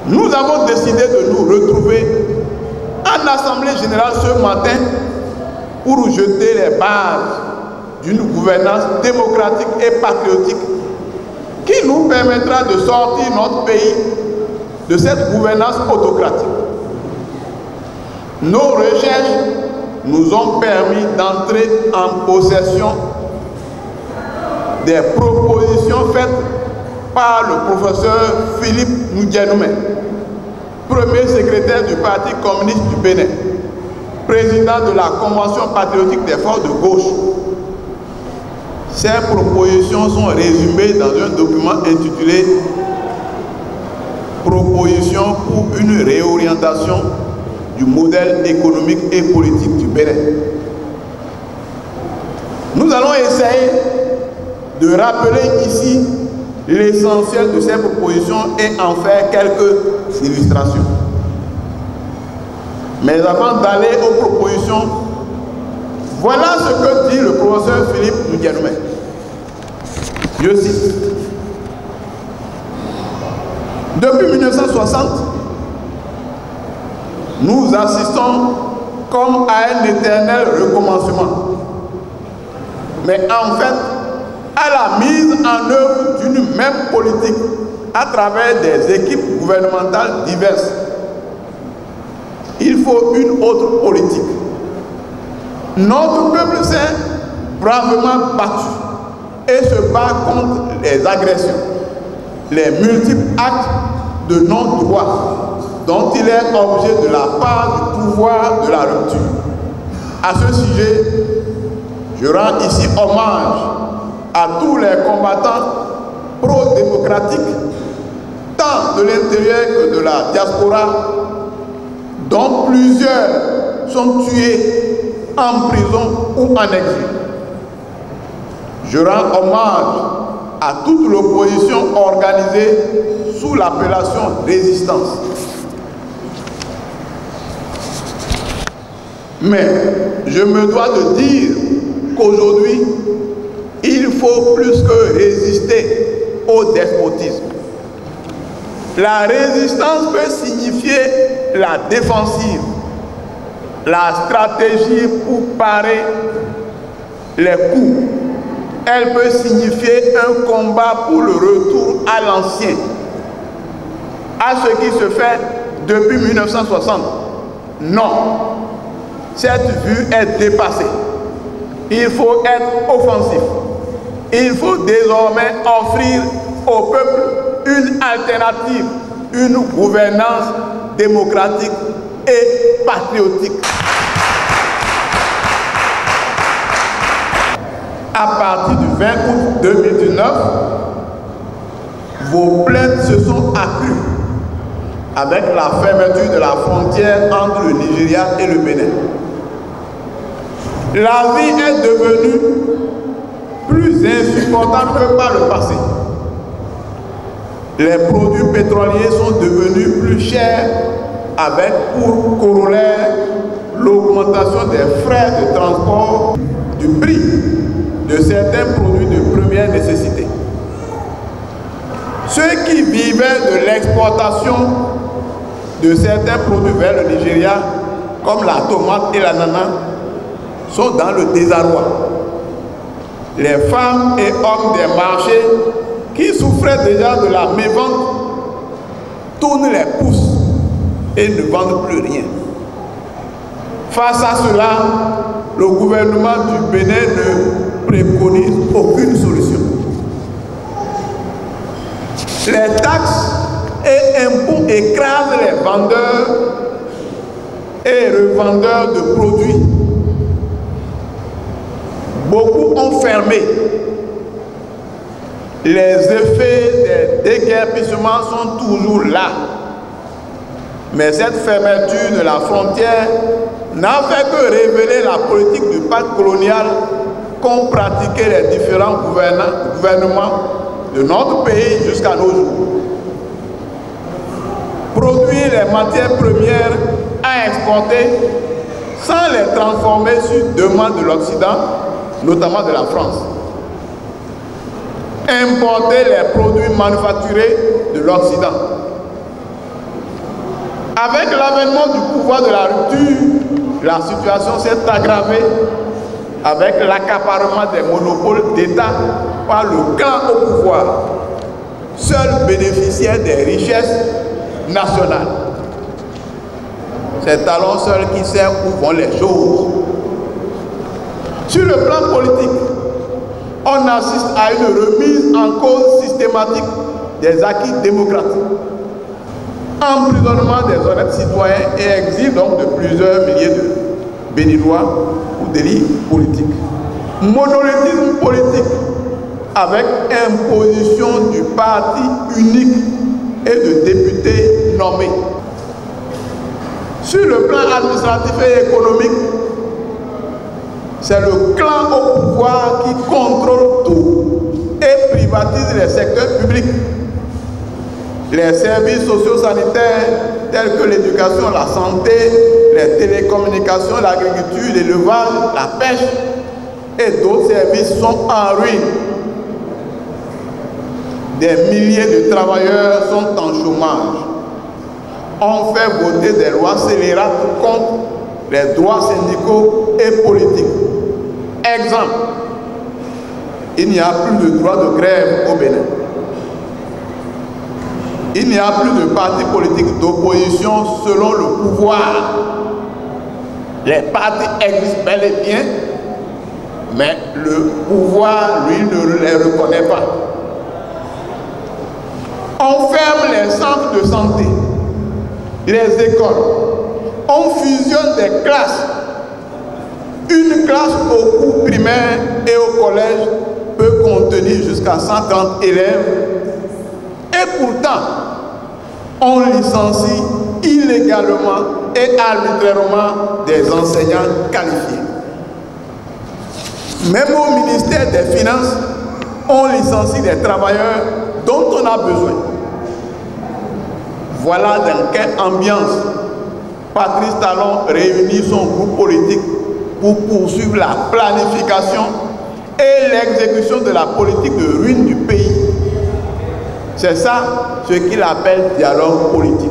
Nous avons décidé de nous retrouver en Assemblée générale ce matin pour jeter les bases d'une gouvernance démocratique et patriotique qui nous permettra de sortir notre pays de cette gouvernance autocratique. Nos recherches nous ont permis d'entrer en possession des propositions faites par le professeur Philippe Ndianoumé, premier secrétaire du Parti communiste du Bénin, président de la Convention patriotique des forces de gauche. Ces propositions sont résumées dans un document intitulé « Propositions pour une réorientation du modèle économique et politique du Bénin ». Nous allons essayer de rappeler ici l'essentiel de ces propositions et en faire quelques illustrations. Mais avant d'aller aux propositions, voilà ce que dit le professeur Philippe Ndianoumé. Je cite. Depuis 1960, nous assistons comme à un éternel recommencement. Mais en fait, à la mise en œuvre d'une même politique à travers des équipes gouvernementales diverses. Il faut une autre politique. Notre peuple s'est bravement battu et se bat contre les agressions, les multiples actes de non-droit dont il est objet de la part du pouvoir de la rupture. À ce sujet, je rends ici hommage à tous les combattants pro-démocratiques, tant de l'intérieur que de la diaspora, dont plusieurs sont tués en prison ou en exil. Je rends hommage à toute l'opposition organisée sous l'appellation résistance. Mais je me dois de dire qu'aujourd'hui, il faut plus que résister au despotisme. La résistance peut signifier la défensive, la stratégie pour parer les coups. Elle peut signifier un combat pour le retour à l'ancien, à ce qui se fait depuis 1960. Non, cette vue est dépassée. Il faut être offensif. Il faut désormais offrir au peuple une alternative, une gouvernance démocratique et patriotique. À partir du 20 août 2019, vos plaintes se sont accrues avec la fermeture de la frontière entre le Nigeria et le Bénin. La vie est devenue plus insupportable que par le passé. Les produits pétroliers sont devenus plus chers avec pour corollaire l'augmentation des frais de transport, du prix de certains produits de première nécessité. Ceux qui vivaient de l'exportation de certains produits vers le Nigeria, comme la tomate et l'ananas, sont dans le désarroi. Les femmes et hommes des marchés qui souffraient déjà de la mévente tournent les pouces et ne vendent plus rien. Face à cela, le gouvernement du Bénin ne préconise aucune solution. Les taxes et impôts écrasent les vendeurs et revendeurs de produits. Beaucoup ont fermé. Les effets des déguerpissements sont toujours là. Mais cette fermeture de la frontière n'a fait que révéler la politique du pacte colonial qu'ont pratiqué les différents gouvernements de notre pays jusqu'à nos jours. Produire les matières premières à exporter sans les transformer sur demande de l'Occident, notamment de la France. Importer les produits manufacturés de l'Occident. Avec l'avènement du pouvoir de la rupture, la situation s'est aggravée avec l'accaparement des monopoles d'État par le clan au pouvoir, seul bénéficiaire des richesses nationales. C'est alors seul qui sait où vont les choses. Sur le plan politique, on assiste à une remise en cause systématique des acquis démocratiques, emprisonnement des honnêtes citoyens et exil donc de plusieurs milliers de Béninois pour délits politiques. Monolithisme politique avec imposition du parti unique et de députés nommés. Sur le plan administratif et économique, c'est le clan au pouvoir qui contrôle tout et privatise les secteurs publics. Les services socio-sanitaires tels que l'éducation, la santé, les télécommunications, l'agriculture, l'élevage, la pêche et d'autres services sont en ruine. Des milliers de travailleurs sont en chômage. On fait voter des lois scélérates contre les droits syndicaux et politiques. Exemple, il n'y a plus de droit de grève au Bénin. Il n'y a plus de parti politique d'opposition selon le pouvoir. Les partis existent bel et bien, mais le pouvoir, lui, ne les reconnaît pas. On ferme les centres de santé, les écoles. On fusionne des classes. Une classe au cours primaire et au collège peut contenir jusqu'à 130 élèves. Et pourtant, on licencie illégalement et arbitrairement des enseignants qualifiés. Même au ministère des Finances, on licencie des travailleurs dont on a besoin. Voilà dans quelle ambiance Patrice Talon réunit son groupe politique pour poursuivre la planification et l'exécution de la politique de ruine du pays. C'est ça ce qu'il appelle dialogue politique.